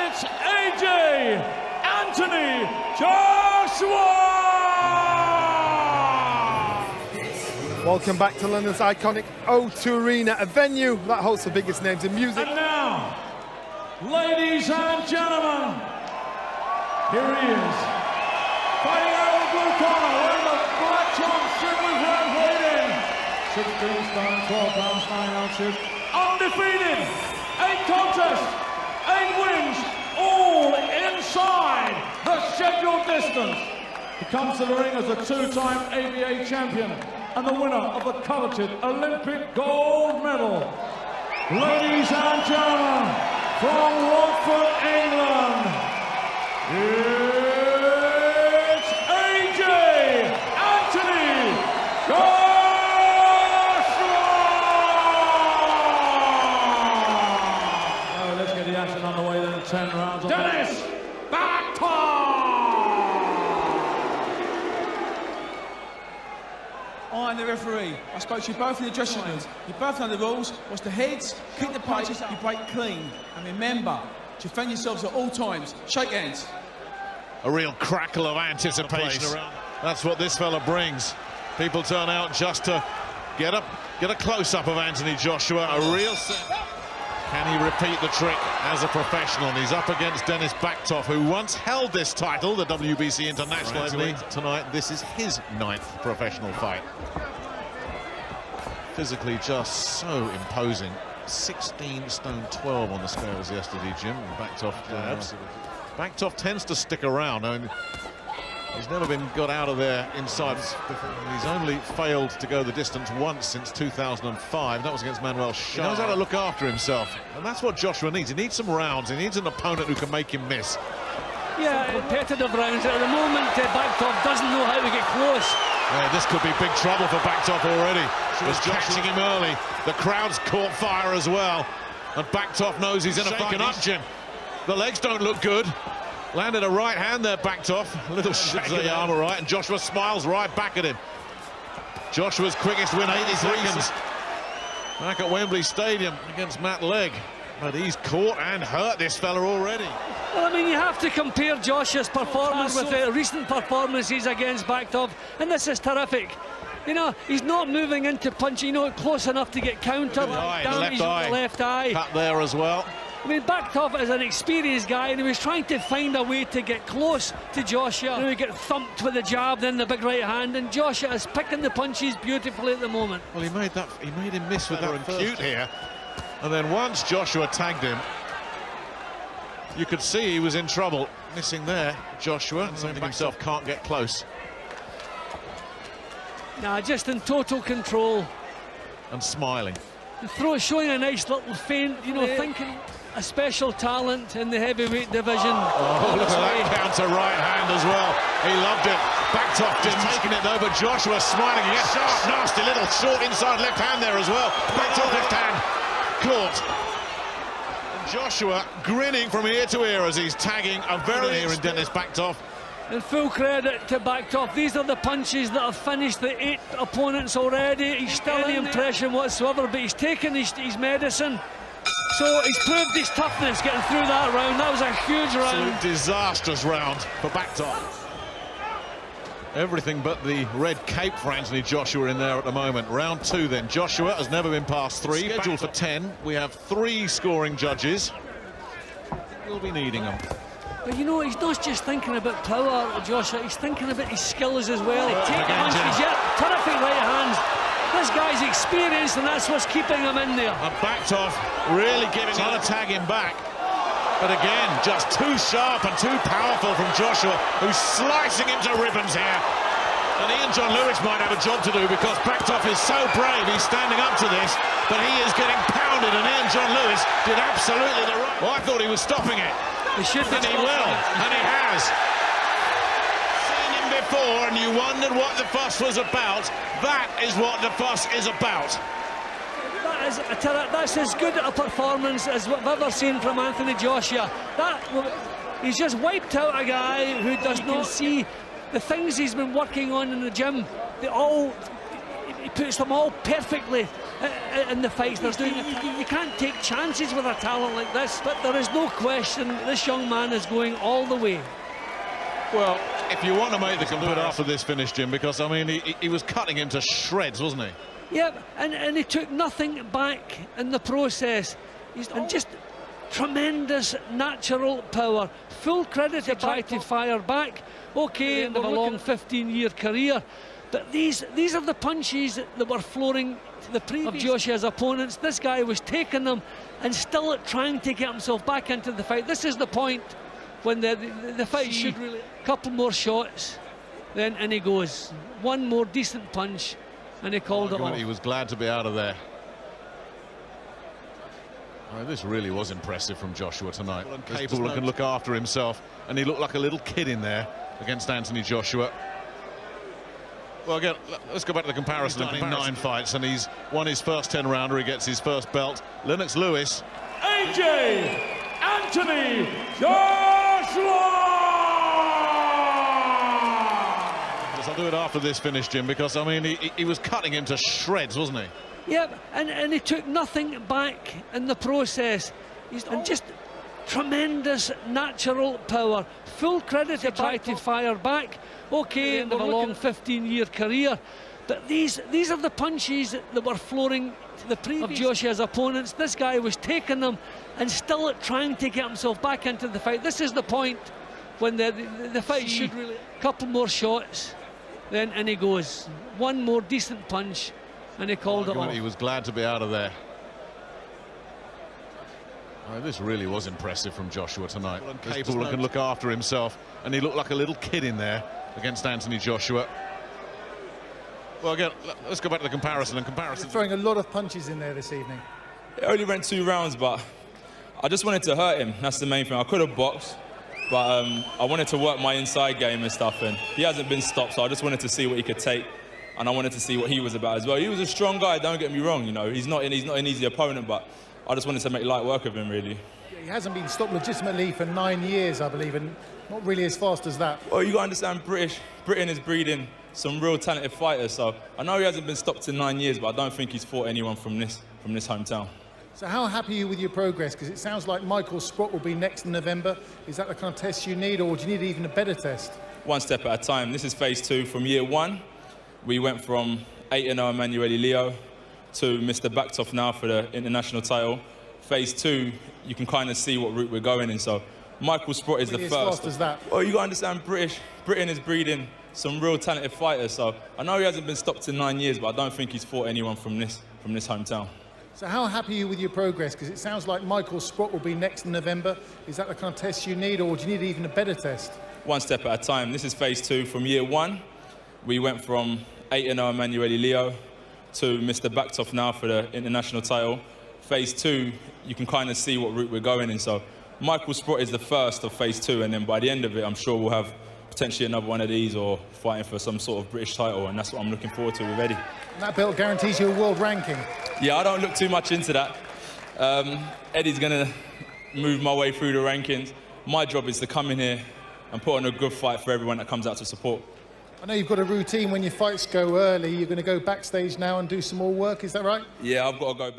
it's AJ Anthony Joshua! Welcome back to London's iconic O2 Arena, a venue that hosts the biggest names in music. And now, ladies and gentlemen, here he is, fighting out of the blue corner, wearing the black trunks, strip with red waiting. 16 stone, 12 pounds, 9 ounces, undefeated, 8 contests, 8 wins, all inside the scheduled distance. He comes to the ring as a 2-time ABA champion and the winner of the coveted Olympic gold medal. Ladies and gentlemen, from Watford, England, it's AJ Anthony Joshua! Oh, let's get the action on the way then, 10 rounds. Denis Bakhtov! I'm the referee. I spoke to you both in the dressing room. You both know the rules. What's the heads, kick the punches, you break clean. And remember, to defend yourselves at all times. Shake hands. A real crackle of anticipation around. That's what this fella brings. People turn out just to get a close-up of Anthony Joshua. A real set. Can he repeat the trick as a professional? And he's up against Denis Bakhtov, who once held this title, the WBC International. Tonight, this is his 9th professional fight. Physically just so imposing. 16 stone 12 on the scales yesterday, Jim. And Bakhtov tends to stick around. I mean, he's never been got out of there inside. He's only failed to go the distance once since 2005. That was against Manuel Shah. He knows how to look after himself, and that's what Joshua needs. He needs some rounds. He needs an opponent who can make him miss. Yeah, competitive rounds. At the moment, Bakhtov doesn't know how to get close. Yeah, this could be big trouble for Bakhtov already. Was catching him early. The crowd's caught fire as well, and Bakhtov knows he's in a fight. Up, Jim. The legs don't look good. Landed a right hand there, Bakhtov. A little shake of the arm, right, and Joshua smiles right back at him. Joshua's quickest win, 80 seconds. Back at Wembley Stadium against Matt Legg. But he's caught and hurt this fella already. Well, I mean, you have to compare Joshua's performance with the recent performances against Bakhtov, and this is terrific. You know, he's not moving into punch, you know, close enough to get countered. Damage on the left eye. Cut there as well. I mean, Bakhtov is an experienced guy, and he was trying to find a way to get close to Joshua. You know, he get thumped with the jab, then the big right hand, and Joshua is picking the punches beautifully at the moment. Well, he made him miss with that cute here. And then once Joshua tagged him, you could see he was in trouble. Missing there, Joshua, something himself can't get close. Nah, just in total control. And smiling. The throw showing a nice little feint, you know, thinking a special talent in the heavyweight division. Oh, look at that counter right hand as well. He loved it. Bakhtov just taking it though, but Joshua smiling again. Sharp, nasty little short inside left hand there as well. Bakhtov left hand caught. And Joshua grinning from ear to ear as he's tagging a very here in Denis Bakhtov. And full credit to Bakhtov. These are the punches that have finished the 8 opponents already. He's still any impression whatsoever, but he's taken his medicine. So he's proved his toughness getting through that round. That was a huge round. Absolute disastrous round for Bakhtov. Everything but the red cape for Anthony Joshua in there at the moment. Round 2 then. Joshua has never been past 3. Scheduled for 10. We have 3 scoring judges. We'll be needing them. But you know, he's not just thinking about power, Joshua, he's thinking about his skills as well. He takes punches, yeah, terrific right hands. This guy's experienced, and that's what's keeping him in there. And Bakhtov really trying to tag him back. But again, just too sharp and too powerful from Joshua, who's slicing him to ribbons here. And Ian John Lewis might have a job to do, because Bakhtov is so brave, he's standing up to this, but he is getting pounded, and Ian John Lewis did absolutely the right. Well, I thought he was stopping it. And he will, and he has. Seen him before, and you wondered what the fuss was about. That is what the fuss is about. That's as good a performance as what I've ever seen from Anthony Joshua. He's just wiped out a guy who does not see the things he's been working on in the gym. He puts them all perfectly in the fights they're doing. You can't take chances with a talent like this, but there is no question this young man is going all the way. Well, if you want to make the comparison after this finish, Jim, because, I mean, he was cutting him to shreds, wasn't he? Yep, and he took nothing back in the process. And just tremendous natural power. Full credit to try to fire back. Okay, end of a long 15-year career, but these are the punches that were flooring the previous of Joshua's opponents. This guy was taking them and still trying to get himself back into the fight. This is the point when the fight should really... A couple more shots, then in he goes. One more decent punch, and he called it off. He was glad to be out of there. This really was impressive from Joshua tonight. Capable and can look after himself, and he looked like a little kid in there against Anthony Joshua. Well, again, let's go back to the comparison. He's done 9 fights, and he's won his first 10-rounder. He gets his first belt. Lennox Lewis. AJ Anthony Joshua! I'll do it after this finish, Jim, because, I mean, he was cutting him to shreds, wasn't he? Yep, and he took nothing back in the process. And just tremendous natural power. Full credit to try to fire back. Okay, end of a long 15-year career, but these are the punches that were flooring the previous of Joshua's opponents. This guy was taking them and still trying to get himself back into the fight. This is the point when the fight should really... A couple more shots, then in he goes. One more decent punch, and he called it off. He was glad to be out of there. This really was impressive from Joshua tonight. Capable and can look after himself, and he looked like a little kid in there against Anthony Joshua. Well, again, let's go back to the comparison. You're throwing a lot of punches in there this evening. It only went 2 rounds, but I just wanted to hurt him. That's the main thing. I could have boxed, but I wanted to work my inside game and stuff, and he hasn't been stopped, so I just wanted to see what he could take, and I wanted to see what he was about as well. He was a strong guy, don't get me wrong, you know. He's not an easy opponent, but I just wanted to make light work of him, really. He hasn't been stopped legitimately for 9 years, I believe, and not really as fast as that. Well, you got to understand, Britain is breeding some real talented fighters, so I know he hasn't been stopped in 9 years, but I don't think he's fought anyone from this hometown. So how happy are you with your progress? Because it sounds like Michael Sprott will be next in November. Is that the kind of test you need, or do you need even a better test? One step at a time. This is phase 2. From year 1, we went from 8-0 Emanuele Leo to Mr. Bakhtov now for the international title. Phase 2, you can kind of see what route we're going in. So Michael Sprott is the first. As fast as that? Well, you got to understand, Britain is breeding some real talented fighters. So I know he hasn't been stopped in 9 years, but I don't think he's fought anyone from this hometown. So how happy are you with your progress? Because it sounds like Michael Sprott will be next in November. Is that the kind of test you need, or do you need even a better test? One step at a time. This is phase 2. From year 1, we went from 8-0 Emanuele Leo to Mr. Bakhtov now for the international title. Phase 2, you can kind of see what route we're going in. So Michael Sprott is the first of phase 2, and then by the end of it, I'm sure we'll have potentially another one of these or fighting for some sort of British title, and that's what I'm looking forward to with Eddie. And that belt guarantees you a world ranking? Yeah, I don't look too much into that. Eddie's going to move my way through the rankings. My job is to come in here and put on a good fight for everyone that comes out to support. I know you've got a routine when your fights go early. You're going to go backstage now and do some more work, is that right? Yeah, I've got to go back.